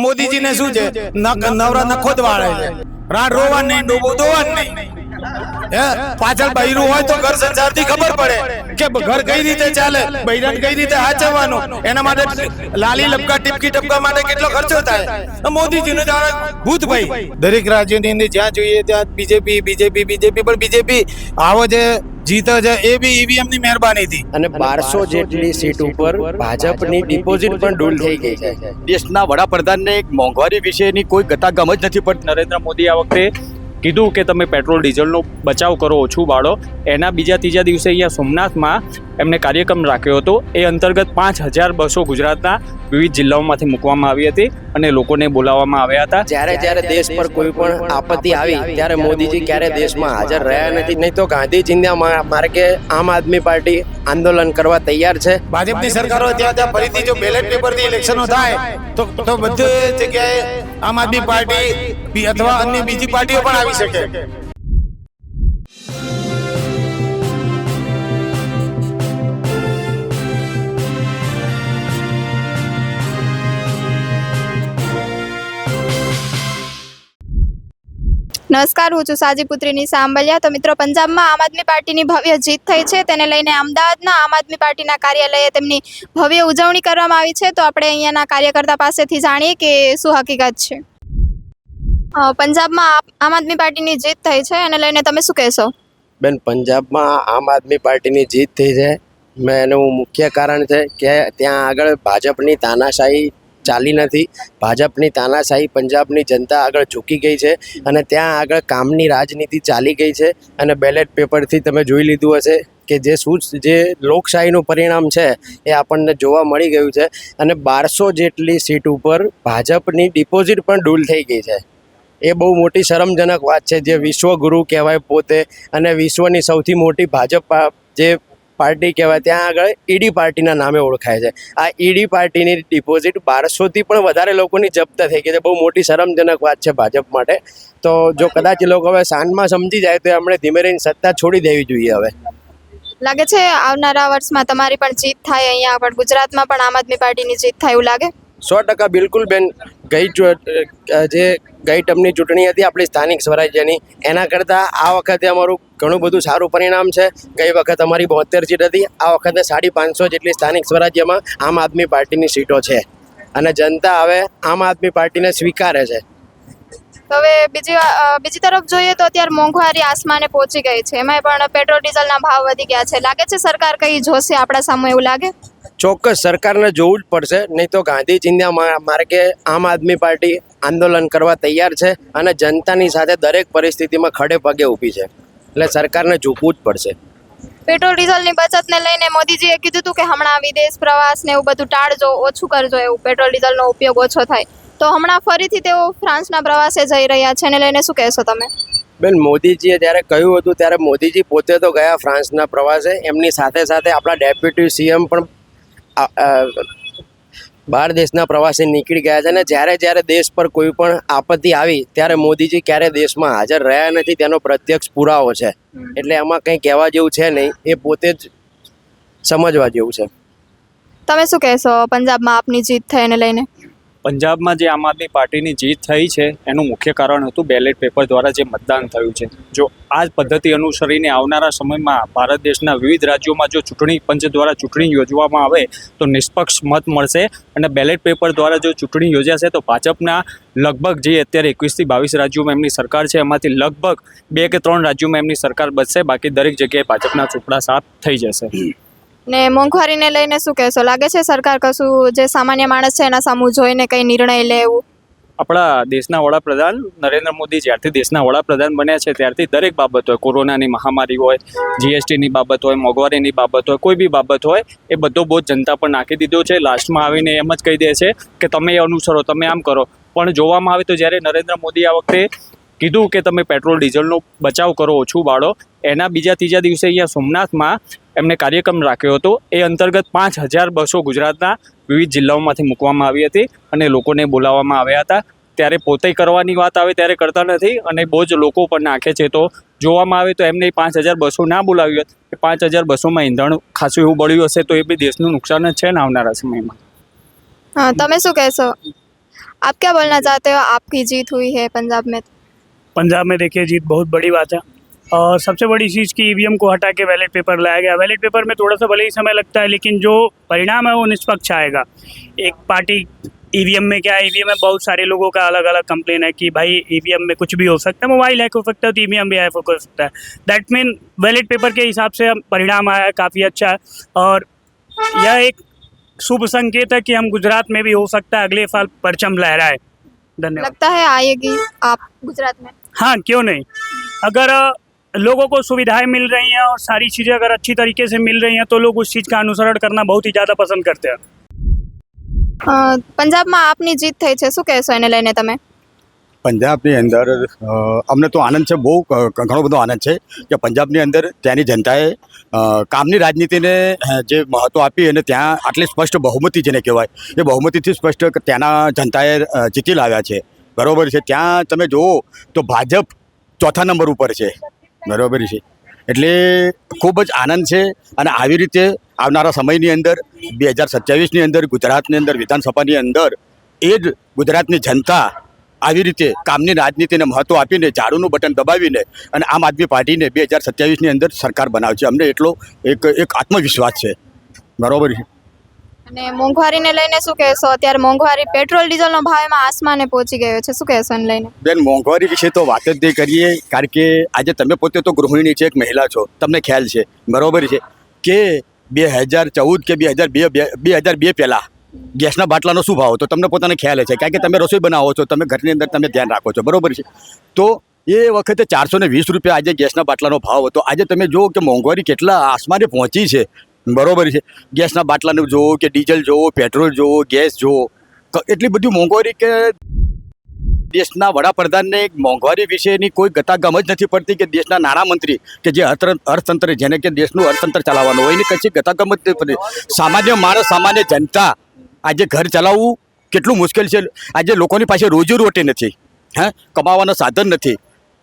મોદીજીને શું છે, નવરા નખો જ વાળે છે, રાત રોવા નહીં, ડૂબો ધોવા નહીં. પાછળ બૈરું હોય તો ઘર સંસાર થી ખબર પડે કે ઘર કઈ રીતે ચાલે, બૈરાને કઈ રીતે હાચવવાનું, એના માટે લાલી લપકા ટીપકી ટપકા માટે કેટલો ખર્ચો થાય. મોદીજીનું જાણે ભૂત ભાઈ. દરેક રાજ્યની અંદર જ્યાં જોઈએ ત્યાં બીજેપી બીજેપી બીજેપી, પણ બીજેપી આવો જે જીતે છે એ બી ઈવીએમ ની મહેરબાનીથી. અને 1200 જેટલી સીટ ઉપર ભાજપની ડિપોઝિટ પણ ડૂલ થઈ ગઈ છે. દેશના વડાપ્રધાનને એક મોંઘવારી વિશેની કોઈ ગતાગમ જ નથી પડતી. નરેન્દ્ર મોદી આ વખતે કીધું કે તમે પેટ્રોલ ડીઝલનો બચાવ કરો, ઓછું બાળો. એના બીજા ત્રીજા દિવસે અહીંયા સોમનાથમાં એમને કાર્યક્રમ રાખ્યો હતો. એ અંતર્ગત 5000 બસો ગુજરાતના વિવિધ જિલ્લાઓમાંથી મૂકવામાં આવી હતી અને લોકોને બોલાવવામાં આવ્યા હતા. જ્યારે દેશ પર કોઈ પણ આપત્તિ આવી ત્યારે મોદીજી ક્યારે દેશમાં હાજર રહ્યા નથી. નહીં તો ગાંધી ચિંધ્યા માર્ગે આમ આદમી પાર્ટી આંદોલન કરવા તૈયાર છે. ભાજપની સરકારો ત્યાં ફરીથી જો બેલેટ પેપરથી ઇલેક્શનો થાય તો બધી જગ્યાએ આમ આદમી પાર્ટી અથવા અન્ય બીજી પાર્ટીઓ પણ આવી શકે. નમસ્કાર, હું છું સાજીપુત્રીની સાંભળ્યા. તો મિત્રો, પંજાબમાં આમ આદમી પાર્ટીની ભવ્ય જીત થઈ છે, તેને લઈને અમદાવાદના આમ આદમી પાર્ટીના કાર્યાલયે તેમની ભવ્ય ઉજવણી કરવામાં આવી છે. તો આપણે અહીંયાના કાર્યકર્તા પાસેથી જાણીએ કે શું હકીકત છે. પંજાબમાં આમ આદમી પાર્ટીની જીત થઈ છે, એને લઈને તમે શું કહેશો? બેન, પંજાબમાં આમ આદમી પાર્ટીની જીત થઈ છે. એનું મુખ્ય કારણ છે કે ત્યાં આગળ ભાજપની તાનાશાહી ચાલી નથી. ભાજપની તાનાશાહી પંજાબની જનતા આગળ ઝૂકી ગઈ છે અને ત્યાં આગળ કામની રાજનીતિ ચાલી ગઈ છે. અને બેલેટ પેપરથી તમે જોઈ લીધું હશે કે જે લોકશાહીનું પરિણામ છે એ આપણને જોવા મળી ગયું છે. અને 1200 જેટલી સીટ ઉપર ભાજપની ડિપોઝિટ પણ ડૂલ થઈ ગઈ છે. એ બહુ મોટી શરમજનક વાત છે. જે વિશ્વગુરુ કહેવાય પોતે અને વિશ્વની સૌથી મોટી ભાજપ જે પાર્ટી કહેવાય, ત્યાં આગળ ઈડી પાર્ટીના નામે ઓળખાય છે. આ ઈડી પાર્ટીની ડિપોઝિટ 1200થી પણ વધારે લોકોની જપ્ત થઈ ગઈ છે. બહુ મોટી શરમજનક વાત છે ભાજપ માટે. તો જો કદાચ એ લોકો હવે શાનમાં સમજી જાય તો એમણે ધીમે રહીને સત્તા છોડી દેવી જોઈએ. હવે લાગે છે આવનારા વર્ષમાં તમારી પણ જીત થાય, અહીંયા પણ ગુજરાતમાં પણ આમ આદમી પાર્ટીની જીત થાય એવું લાગે? 100% બિલકુલ બેન. ગઈ ટર્મની ચૂંટણી હતી આપણી સ્થાનિક સ્વરાજ્યની, એના કરતાં આ વખતે અમારું ઘણું બધું સારું પરિણામ છે. ગઈ વખત અમારી 72 સીટ હતી, આ વખતે 550 જેટલી સ્થાનિક સ્વરાજ્યમાં આમ આદમી પાર્ટીની સીટો છે અને જનતા હવે આમ આદમી પાર્ટીને સ્વીકારે છે. હવે બીજી તરફ જોઈએ તો અત્યારે મોંઘવારી આસમાને પહોંચી ગઈ છે, એમાં પણ પેટ્રોલ ડીઝલના ભાવ વધી ગયા છે. લાગે છે સરકાર કઈ જોશે આપણા સામે એવું લાગે? ચોક્કસ સરકારને જોવું જ પડશે. નહીં તો ગાંધી ચિંધ્યા માર્ગે આમ આદમી પાર્ટી આંદોલન કરવા તૈયાર છે અને જનતાની સાથે દરેક પરિસ્થિતિમાં ખડે પગે ઊભી છે. એટલે સરકારને ઝૂકવું જ પડશે. પેટ્રોલ ડીઝલની બચતને લઈને મોદીજીએ કીધું હતું કે હમણાં વિદેશ પ્રવાસ ને એવું બધું ટાળજો, ઓછું કરજો, એવું પેટ્રોલ ડીઝલનો ઉપયોગ ઓછો થાય. તો હમણાં ફરીથી તેઓ ફ્રાન્સના પ્રવાસે જઈ રહ્યા છે, એને લઈને શું કહેશો તમે? બેન, મોદીજીએ જ્યારે કહ્યું હતું ત્યારે મોદીજી પોતે તો ગયા ફ્રાન્સના પ્રવાસે. એમની સાથે સાથે આપણા ડેપ્યુટી સીએમ પણ બહાર દેશના પ્રવાસે નીકળી ગયા છે. અને જ્યારે દેશ પર કોઈ પણ આપત્તિ આવી ત્યારે મોદીજી ક્યારે દેશમાં હાજર રહ્યા નથી તેનો પ્રત્યક્ષ પુરાવો છે. એટલે એમાં કંઈ કહેવા જેવું છે નહીં, એ પોતે જ સમજવા જેવું છે. તમે શું કહેશો પંજાબમાં આપની જીત થઈ એને લઈને? પંજાબમાં જે આમ આદમી પાર્ટીની જીત થઈ છે એનું મુખ્ય કારણ હતું બેલેટ પેપર દ્વારા જે મતદાન થયું છે. જો આ જ પદ્ધતિ અનુસરીને આવનારા સમયમાં ભારત દેશના વિવિધ રાજ્યોમાં જો ચૂંટણી પંચ દ્વારા ચૂંટણી યોજવામાં આવે તો નિષ્પક્ષ મત મળશે. અને બેલેટ પેપર દ્વારા જો ચૂંટણી યોજાશે તો ભાજપના લગભગ જે અત્યારે 21 થી 22 રાજ્યોમાં એમની સરકાર છે એમાંથી લગભગ 2 કે 3 રાજ્યોમાં એમની સરકાર બચશે. બાકી દરેક જગ્યાએ ભાજપના ચોપડા સાફ થઈ જશે. ને મોંઘવારીને લઈને શું કહેશો? લાગે છે સરકાર કશું જે સામાન્ય માણસ છે એના સામું જોઈને કંઈ નિર્ણય લે એવું? આપણા દેશના વડાપ્રધાન નરેન્દ્ર મોદી જ્યારથી દેશના વડાપ્રધાન બન્યા છે ત્યારથી દરેક બાબત હોય, કોરોનાની મહામારી હોય, જીએસટીની બાબત હોય, મોંઘવારીની બાબત હોય, કોઈ બી બાબત હોય, એ બધો બોજ જનતા પર નાખી દીધો છે. લાસ્ટમાં આવીને એમ જ કહી દે છે કે તમે એ અનુસરો, તમે આમ કરો. પણ જોવામાં આવે તો જ્યારે નરેન્દ્ર મોદી આ વખતે કીધું કે તમે પેટ્રોલ ડીઝલનો બચાવ કરો, ઓછું બાળો, એના બીજા ત્રીજા દિવસે અહીંયા સોમનાથમાં એમને કાર્યક્રમ રાખ્યો હતો. એ અંતર્ગત 5000 બસો ગુજરાતના વિવિધ જિલ્લાઓમાંથી મૂકવામાં આવી હતી અને લોકોને બોલાવવામાં આવ્યા હતા. ત્યારે પોતે કરવાની વાત આવે ત્યારે કરતા નથી અને બહુ જ લોકો પર નાખે છે. તો જોવામાં આવે તો એમને 5000 બસો ના બોલાવી હોત, 5000 બસોમાં ઈંધણ ખાસું એવું બળ્યું હશે તો એ બી દેશનું નુકસાન જ છે ને આવનારા સમયમાં. હા, તમે શું કહેશો? आप क्या बोलना चाहते हो, आपकी जीत हुई है पंजाब में? पंजाब में देखिए जीत बहुत बड़ी बात है। और सबसे बड़ी चीज़ कि ईवीएम को हटा के बैलेट पेपर लाया गया। बैलेट पेपर में थोड़ा सा भले ही समय लगता है, लेकिन जो परिणाम है वो निष्पक्ष आएगा। एक पार्टी ईवीएम में क्या है, ईवीएम में बहुत सारे लोगों का अलग अलग कंप्लेन है कि भाई ईवीएम में कुछ भी हो सकता है, मोबाइल हैक हो सकता है तो ईवीएम भी हैक हो सकता है। दैट मीन बैलेट पेपर के हिसाब से परिणाम आया है, काफ़ी अच्छा है। और यह एक शुभ संकेत है कि हम गुजरात में भी हो सकता है अगले साल परचम लहराए। धन्यवाद। लगता है आएगी आप गुजरात में? हाँ, क्यों नहीं। अगर लोगों को सुविधाएं मिल रही हैं और सारी चीज़ें अगर अच्छी तरीके से मिल रही हैं तो लोग उस चीज़ का अनुसरण करना बहुत ही ज़्यादा पसंद करते हैं। પંજાબમાં આપની જીત થઈ છે, શું કહેશો એને લઈને તમે? પંજાબની અંદર અમને તો આનંદ છે, બહુ ઘણો બધો આનંદ છે કે પંજાબની અંદર ત્યાંની જનતાએ કામની રાજનીતિને જે મહત્ત્વ આપી અને ત્યાં આટલી સ્પષ્ટ બહુમતી જેને કહેવાય એ બહુમતીથી સ્પષ્ટ ત્યાંના જનતાએ જીતી લાવ્યા છે. બરાબર છે. ત્યાં તમે જુઓ તો ભાજપ ચોથા નંબર ઉપર છે. બરાબર છે. એટલે ખૂબ જ આનંદ છે. અને આવી રીતે આવનારા સમયની અંદર 2027ની અંદર ગુજરાતની અંદર વિધાનસભાની અંદર એ જ ગુજરાતની જનતા આવી રીતે કામની રાજનીતિને મહત્ત્વ આપીને ઝાડુનું બટન દબાવીને અને આમ આદમી પાર્ટીને 2027ની અંદર સરકાર બનાવશે. અમને એટલો એક આત્મવિશ્વાસ છે. બરાબર છે. અને મોંઘવારીને લઈને શું કહેશો? અત્યારે મોંઘવારી, પેટ્રોલ ડીઝલનો ભાવ એમાં આસમાને પહોંચી ગયો છે, શું કહેશો એને લઈને? બેન, મોંઘવારી વિશે તો વાત જ નહીં કરીએ, કારણ કે આજે તમે પોતે તો ગૃહિણી છે, એક મહિલા છો, તમને ખ્યાલ છે. બરાબર છે કે 2014 કે 2002 પહેલાં ગેસના બાટલાનો શું ભાવ હતો તમને પોતાને ખ્યાલ છે, કારણ કે તમે રસોઈ બનાવો છો, તમે ઘરની અંદર તમે ધ્યાન રાખો છો. બરાબર છે. તો એ વખતે 420 રૂપિયા આજે ગેસના બાટલાનો ભાવ હતો. આજે તમે જુઓ કે મોંઘવારી કેટલા આસમાને પહોંચી છે. બરાબર છે. ગેસના બાટલાનું જુઓ કે ડીઝલ જુઓ, પેટ્રોલ જુઓ, ગેસ જુઓ, એટલી બધી મોંઘવારી કે દેશના વડાપ્રધાનને મોંઘવારી વિશેની કોઈ ગતાગમ જ નથી પડતી કે દેશના નાણામંત્રી કે જે અર્થતંત્ર જેને કે દેશનું અર્થતંત્ર ચલાવવાનું હોય એની કશી ગતાગમ જ નથી પડતી. સામાન્ય માણસ, સામાન્ય જનતા આજે ઘર ચલાવવું કેટલું મુશ્કેલ છે. આજે લોકોની પાસે રોજીરોટી નથી, હા, કમાવાનું સાધન નથી.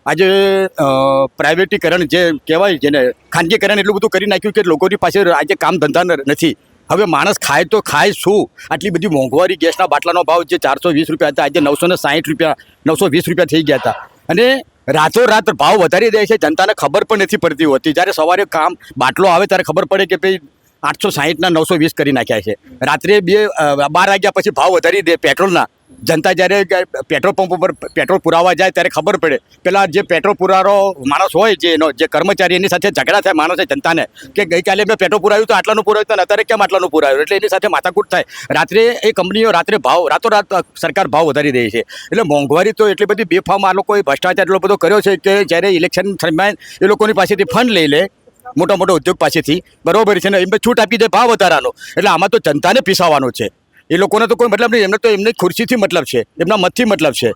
આજે પ્રાઇવેટીકરણ જે કહેવાય, જેને ખાનગીકરણ એટલું બધું કરી નાખ્યું કે લોકોની પાસે આજે કામ ધંધા નથી. હવે માણસ ખાય તો ખાય શું? આટલી બધી મોંઘવારી. ગેસના બાટલાનો ભાવ જે 420 રૂપિયા હતા આજે 960 રૂપિયા, 920 રૂપિયા થઈ ગયા હતા. અને રાતોરાત ભાવ વધારી દે છે. જનતાને ખબર પણ નથી પડતી હોતી. જ્યારે સવારે બાટલો આવે ત્યારે ખબર પડે કે ભાઈ 860ના 920 કરી નાખ્યા છે. રાત્રે 12 વાગ્યા પછી ભાવ વધારી દે પેટ્રોલના. જનતા જ્યારે પેટ્રોલ પંપ ઉપર પેટ્રોલ પુરાવા જાય ત્યારે ખબર પડે. પેલા જે પેટ્રોલ પુરાવાનો માણસ હોય, જે કર્મચારી, એની સાથે ઝઘડા થાય માણસે જનતાને કે ગઈકાલે મેં પેટ્રોલ પુરાવ્યું તો આટલાનું પુરાવ્યું તો અત્યારે કેમ આટલાનું પુરાવ્યું, એટલે એની સાથે માથાકૂટ થાય. રાત્રે એ કંપનીઓ રાતોરાત સરકાર ભાવ વધારી દે છે. એટલે મોંઘવારી તો એટલી બધી બેફામ આ લોકોએ ભ્રષ્ટાચાર એટલો બધો કર્યો છે કે જ્યારે ઇલેક્શન દરમિયાન એ લોકોની પાસેથી ફંડ લઈ લે મોટા ઉદ્યોગ પાસેથી. બરાબર છે ને, એમને છૂટ આપી દે ભાવ વધારાનો. એટલે આમાં તો જનતાને પીસાવાનું છે. એ લોકોને તો કોઈ મતલબ નહીં. એમને તો એમની ખુરશીથી મતલબ છે, એમના મતથી મતલબ છે.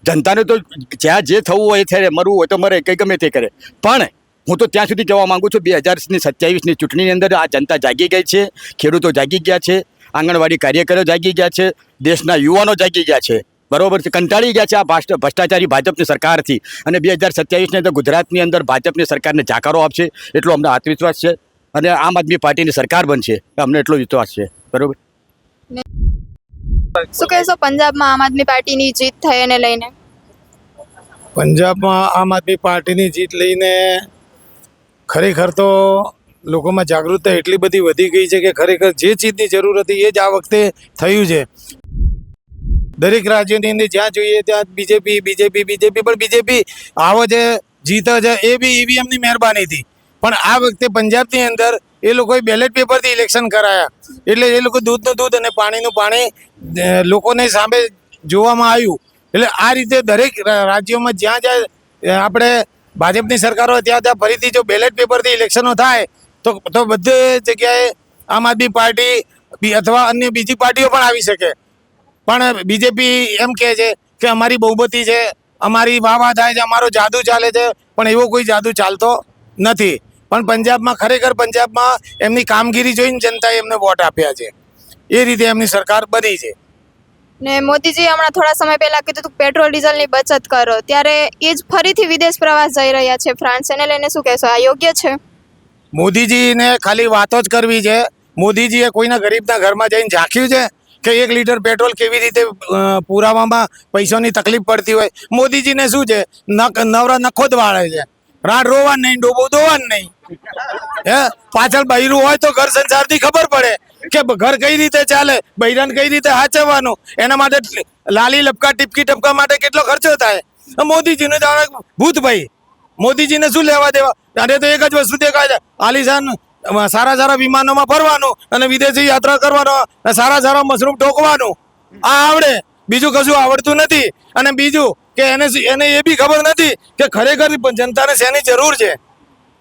જનતાને તો જ્યાં જે થવું હોય થાય, મરવું હોય તો મરે, કંઈ ગમે તે કરે. પણ હું તો ત્યાં સુધી કહેવા માગું છું 2027ની ચૂંટણીની અંદર આ જનતા જાગી ગઈ છે. ખેડૂતો જાગી ગયા છે, આંગણવાડી કાર્યકરો જાગી ગયા છે, દેશના યુવાનો જાગી ગયા છે. બરાબર છે. કંટાળી ગયા છે આ ભ્રષ્ટાચારી ભાજપની સરકારથી. અને 2027ની અંદર ગુજરાતની અંદર ભાજપની સરકારને જાકારો આપશે એટલો અમને આત્મવિશ્વાસ છે. અને આમ આદમી પાર્ટીની સરકાર બનશે અમને એટલો વિશ્વાસ છે. બરાબર. શું કહેશો પંજાબમાં આમ આદમી પાર્ટીની જીત થઈ એને લઈને? પંજાબમાં આમ આદમી પાર્ટીની જીત લઈને ખરેખર તો લોકોમાં જાગૃતતા એટલી બધી વધી ગઈ છે કે ખરેખર જે ચીજની જરૂર હતી એ જ આ વખતે થયું છે. દરેક રાજ્યોની અંદર જ્યાં જોઈએ ત્યાં બીજેપી પણ બીજેપી આવો છે, જીતે છે, એ બી ઈવીએમની મહેરબાનીથી. પણ આ વખતે પંજાબની અંદર એ લોકોએ બેલેટ પેપરથી ઇલેક્શન કરાયા. એટલે એ લોકો દૂધનું દૂધ અને પાણીનું પાણી લોકોને સામે જોવામાં આવ્યું. એટલે આ રીતે દરેક રાજ્યોમાં જ્યાં જ્યાં આપણે ભાજપની સરકાર હોય ત્યાં ફરીથી જો બેલેટ પેપરથી ઇલેક્શનો થાય તો બધી જગ્યાએ આમ આદમી પાર્ટી અથવા અન્ય બીજી પાર્ટીઓ પણ આવી શકે. પણ બીજેપી એમ કહે છે કે અમારી બહુમતી છે, અમારી વાહ થાય છે, અમારો જાદુ ચાલે છે. પણ એવો કોઈ જાદુ ચાલતો નથી. પણ પંજાબમાં એમની કામગીરી જોઈને જનતાએ એમને વોટ આપ્યા છે. એ રીતે એમની સરકાર બની છે. ને મોદીજી હમણાં થોડા સમય પહેલા કીધું હતું પેટ્રોલ ડીઝલની બચત કરો, ત્યારે એ જ ફરીથી વિદેશ પ્રવાસ જઈ રહ્યા છે ફ્રાન્સ. એને લઈને શું કહેશો? આ યોગ્ય છે? મોદીજીને ખાલી વાતો જ કરવી છે. મોદીજીએ કોઈના ગરીબના ઘરમાં જઈને ઝાંખ્યું છે? કે 1 લીટર પેટ્રોલ કેવી રીતે પુરાવામાં પૈસાની તકલીફ પડતી હોય. મોદીજીને શું છે, નવરા નખો જ વાળે છે. રાડ રોવા નહીં, ડોબો ધોવા નહીં. પાછળ બૈરું હોય તો ઘર સંસારથી ખબર પડે કે ઘર કઈ રીતે ચાલે, બૈરાને કઈ રીતે હાચવવાનું. એના માટે લાલી લપકા ટીપકી ટપકા માટે કેટલો ખર્ચો થાય. મોદીજીને જાણે ભૂત ભાઈ, મોદીજીને શું લેવા દેવા. અને તો એક જ વસ્તુ દેખાય છે, આલિશાન સારા વિમાનોમાં ફરવાનું અને વિદેશી યાત્રા કરવાનો, સારા મશરૂમ ઠોકવાનું. આ આવડે, બીજું કશું આવડતું નથી. અને બીજું કે એને એ બી ખબર નથી કે ખરેખર જનતાને શેની જરૂર છે.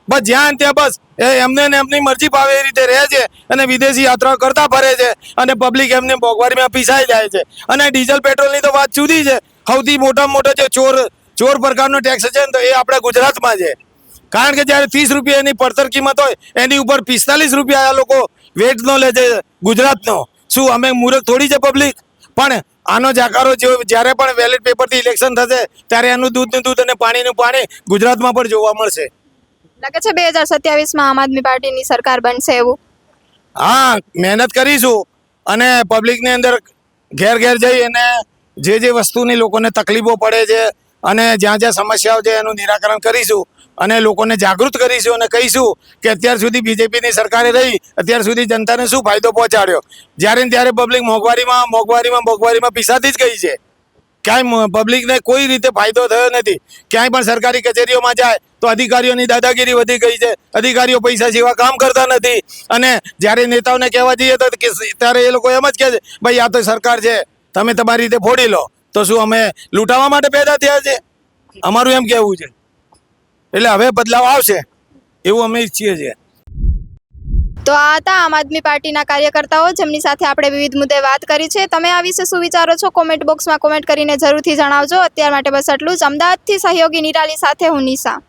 બસ જ્યાં ત્યાં બસ એમને ને એમની મરજી ભાવે એ રીતે રહે છે અને વિદેશી યાત્રા કરતા ફરે છે અને પબ્લિક એમને મોંઘવારીમાં પીસાઈ જાય છે. અને ડીઝલ પેટ્રોલની તો વાત જુદી છે. સૌથી મોટામાં મોટો જે ચોર પ્રકારનો ટેક્સ છે ને તો એ આપણા ગુજરાતમાં છે. કારણ કે જ્યારે 30 રૂપિયાની પડતર કિંમત હોય એની ઉપર 45 રૂપિયા આ લોકો વેટનો લે છે ગુજરાતનો. શું અમે મૂર્ખ થોડી છે પબ્લિક? પણ આનો જાકારો જ્યારે પણ બેલેટ પેપરથી ઇલેક્શન થશે ત્યારે એનું દૂધનું દૂધ અને પાણીનું પાણી ગુજરાતમાં પણ જોવા મળશે. લાગે છે 2027માં આમ આદમી પાર્ટીની સરકાર બનશે એવું? હા, મહેનત કરીશું અને પબ્લિકની અંદર ઘેર જઈ અને જે વસ્તુની લોકોને તકલીફો પડે છે અને જ્યાં સમસ્યાઓ છે એનું નિરાકરણ કરીશું અને લોકોને જાગૃત કરીશું અને કહીશું કે અત્યાર સુધી બીજેપીની સરકારે રહી, અત્યાર સુધી જનતાને શું ફાયદો પહોંચાડ્યો. જ્યારે ને ત્યારે પબ્લિક મોંઘવારીમાં પીસાતી જ ગઈ છે. ક્યાંય પબ્લિકને કોઈ રીતે ફાયદો થયો નથી. ક્યાંય પણ સરકારી કચેરીઓમાં જાય તો અધિકારીઓની દાદાગીરી વધી ગઈ છે. અધિકારીઓ પૈસા જેવા કામ કરતા નથી. અને જ્યારે નેતાઓને કહેવા જઈએ તો ત્યારે એ લોકો એમ જ કહે છે, ભાઈ આ તો સરકાર છે, તમે તમારી રીતે ફોડી લો. તો શું અમે લૂંટાવા માટે પેદા થયા છે? અમારું એમ કહેવું છે. એટલે હવે બદલાવ આવશે એવું અમે ઈચ્છીએ છીએ. તો આ હતા આમ આદમી પાર્ટીના કાર્યકર્તાઓ, જેમની સાથે આપણે વિવિધ મુદ્દે વાત કરી છે. તમે આ વિશે શું વિચારો છો? કોમેન્ટ બોક્સમાં કોમેન્ટ કરીને જરૂરથી જણાવજો. અત્યાર માટે બસ આટલું જ. અમદાવાદથી સહયોગી નિરાલી સાથે હું નિશા.